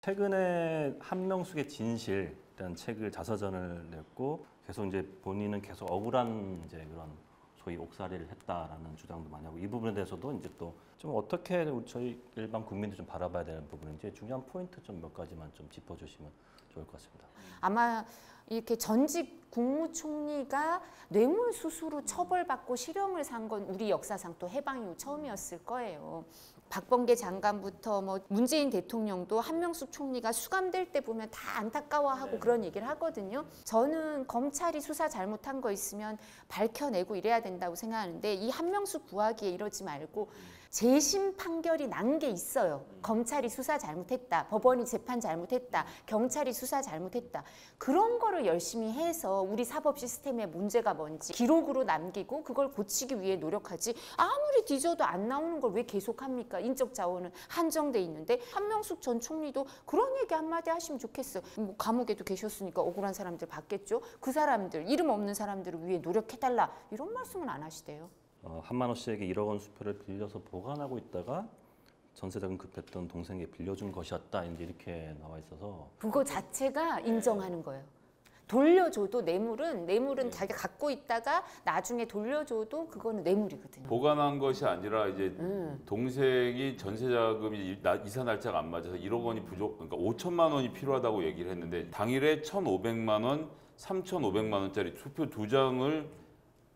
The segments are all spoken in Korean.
최근에 한명숙의 진실이라는 책을 자서전을 냈고 계속 이제 본인은 계속 억울한 이제 그런 소위 옥살이를 했다라는 주장도 많이 하고 이 부분에 대해서도 이제 또 좀 어떻게 저희 일반 국민들 좀 바라봐야 되는 부분인지 중요한 포인트 좀 몇 가지만 좀 짚어주시면 좋을 것 같습니다. 아마 이렇게 전직 국무총리가 뇌물수수로 처벌받고 실형을 산 건 우리 역사상 또 해방 이후 처음이었을 거예요. 박범계 장관부터 뭐 문재인 대통령도 한명숙 총리가 수감될 때 보면 다 안타까워하고 그런 얘기를 하거든요. 저는 검찰이 수사 잘못한 거 있으면 밝혀내고 이래야 된다고 생각하는데 이 한명숙 구하기에 이러지 말고 재심 판결이 난 게 있어요. 검찰이 수사 잘못했다, 법원이 재판 잘못했다, 경찰이 수사 잘못했다. 그런 거를 열심히 해서 우리 사법 시스템의 문제가 뭔지 기록으로 남기고 그걸 고치기 위해 노력하지 아무리 뒤져도 안 나오는 걸 왜 계속합니까? 인적 자원은 한정돼 있는데 한명숙 전 총리도 그런 얘기 한마디 하시면 좋겠어. 뭐 감옥에도 계셨으니까 억울한 사람들 봤겠죠. 그 사람들, 이름 없는 사람들을 위해 노력해달라 이런 말씀은 안 하시대요. 한만호 씨에게 1억 원 수표를 빌려서 보관하고 있다가 전세자금 급했던 동생에게 빌려준 것이었다 이렇게 나와 있어서 그거 자체가 인정하는 거예요. 돌려줘도 뇌물은 자기가 갖고 있다가 나중에 돌려줘도 그거는 뇌물이거든요. 보관한 것이 아니라 이제 동생이 전세자금이 이사 날짜가 안 맞아서 1억 원이 그러니까 5천만 원이 필요하다고 얘기를 했는데 당일에 1,500만 원, 3,500만 원짜리 수표 2장을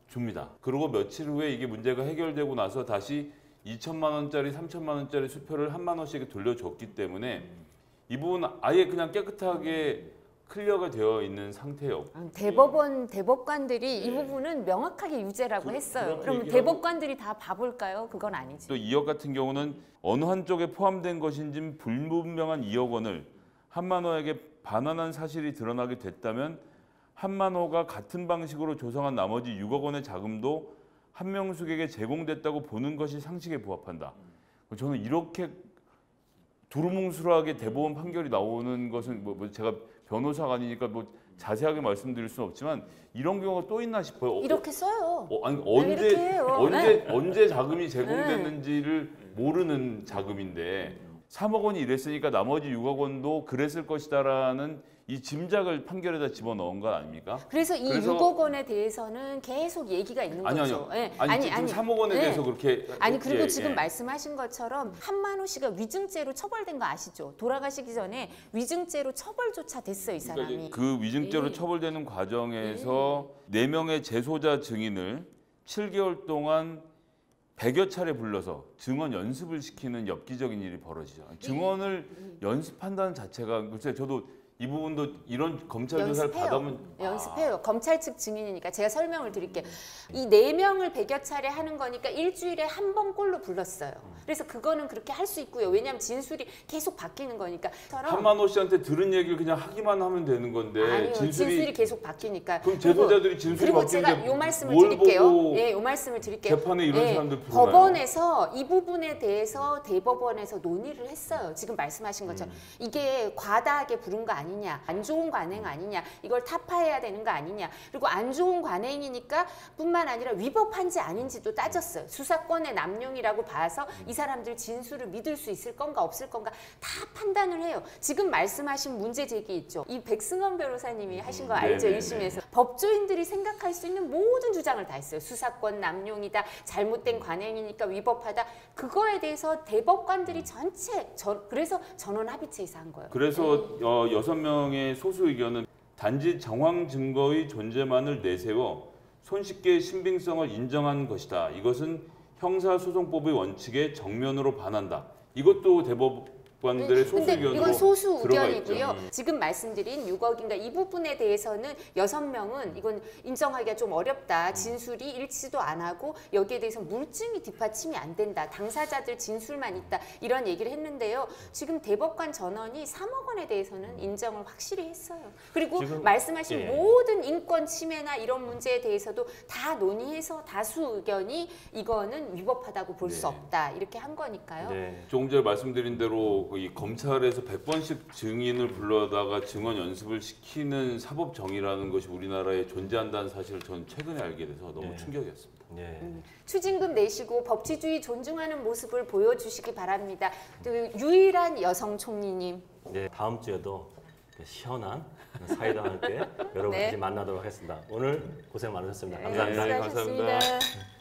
줍니다. 그리고 며칠 후에 이게 문제가 해결되고 나서 다시 2천만 원짜리, 3천만 원짜리 수표를 1만 원씩 돌려줬기 때문에 이 부분은 아예 그냥 깨끗하게 클리어가 되어 있는 상태예요. 대법관들이 이 부분은 명확하게 유죄라고 했어요. 그러면 대법관들이 다 봐볼까요? 그건 아니지. 또 2억 같은 경우는 어느 한쪽에 포함된 것인지 불분명한 2억 원을 한만호에게 반환한 사실이 드러나게 됐다면 한만호가 같은 방식으로 조성한 나머지 6억 원의 자금도 한명숙에게 제공됐다고 보는 것이 상식에 부합한다. 저는 이렇게 두루뭉술하게 대법원 판결이 나오는 것은 뭐 제가 변호사가 아니니까 뭐 자세하게 말씀드릴 수는 없지만 이런 경우가 또 있나 싶어요. 이렇게 써요. 아니 언제 자금이 제공됐는지를 모르는 자금인데 3억 원이 이랬으니까 나머지 6억 원도 그랬을 것이다라는 이 짐작을 판결에다 집어넣은 건 아닙니까? 그래서 6억 원에 대해서는 계속 얘기가 있는 거죠. 아니, 지금 3억 원에 대해서 그렇게 그리고 지금 말씀하신 것처럼 한만호 씨가 위증죄로 처벌된 거 아시죠? 돌아가시기 전에 위증죄로 처벌조차 됐어요, 이 사람이. 그러니까 그 위증죄로 처벌되는 과정에서 4명의 재소자 증인을 7개월 동안 100여 차례 불러서 증언 연습을 시키는 엽기적인 일이 벌어지죠. 증언을 연습한다는 자체가 글쎄 저도 이 부분도 이런 검찰 조사를 받으면 연습해요. 검찰 측 증인이니까 제가 설명을 드릴게요. 이 4명을 100여 차례 하는 거니까 일주일에 한 번꼴로 불렀어요. 그래서 그거는 그렇게 할 수 있고요. 왜냐하면 진술이 계속 바뀌는 거니까. 한만호 씨한테 들은 얘기를 그냥 하기만 하면 되는 건데 아니요, 진술이 계속 바뀌니까. 그럼 제소자들이 진술이 그리고 바뀌는데 제가 요 말씀을 드릴게요. 요 말씀을 드릴게요. 재판에 이런 사람들 부르나요? 법원에서 이 부분에 대해서 대법원에서 논의를 했어요. 지금 말씀하신 것처럼 이게 과다하게 부른 거 아니냐, 안 좋은 관행 아니냐, 이걸 타파해야 되는 거 아니냐, 그리고 안 좋은 관행이니까 뿐만 아니라 위법한지 아닌지도 따졌어요. 수사권의 남용이라고 봐서 이 사람들 진술을 믿을 수 있을 건가 없을 건가 다 판단을 해요. 지금 말씀하신 문제 제기 있죠. 이 백승원 변호사님이 하신 거 알죠? 1심에서. 법조인들이 생각할 수 있는 모든 주장을 다 했어요. 수사권 남용이다, 잘못된 관행이니까 위법하다. 그거에 대해서 대법관들이 전체 그래서 전원 합의체에서 한 거예요. 그래서 6명의 소수 의견은 단지 정황 증거의 존재만을 내세워 손쉽게 신빙성을 인정한 것이다. 이것은 형사소송법의 원칙에 정면으로 반한다. 이것도 대법관들의 소수 의견으로 이건 소수 들어가 의견이고요. 있죠. 지금 말씀드린 6억인가 이 부분에 대해서는 6명은 이건 인정하기가 좀 어렵다. 진술이 일치도 안 하고 여기에 대해서 물증이 뒷받침이 안 된다. 당사자들 진술만 있다. 이런 얘기를 했는데요. 지금 대법관 전원이 3억 원에 대해서는 인정을 확실히 했어요. 그리고 말씀하신 모든 인권 침해나 이런 문제에 대해서도 다 논의해서 다수 의견이 이거는 위법하다고 볼 수 없다. 이렇게 한 거니까요. 조금 전에 말씀드린 대로 이 검찰에서 100번씩 증인을 불러다가 증언 연습을 시키는 사법정의라는 것이 우리나라에 존재한다는 사실을 저는 최근에 알게 돼서 너무 충격이었습니다. 추징금 내시고 법치주의 존중하는 모습을 보여주시기 바랍니다. 또 유일한 여성 총리님. 네, 다음 주에도 시원한 사이다와 함께 여러분 네. 다시 만나도록 하겠습니다. 오늘 고생 많으셨습니다. 네, 감사합니다. 네, 수고하셨습니다. 감사합니다.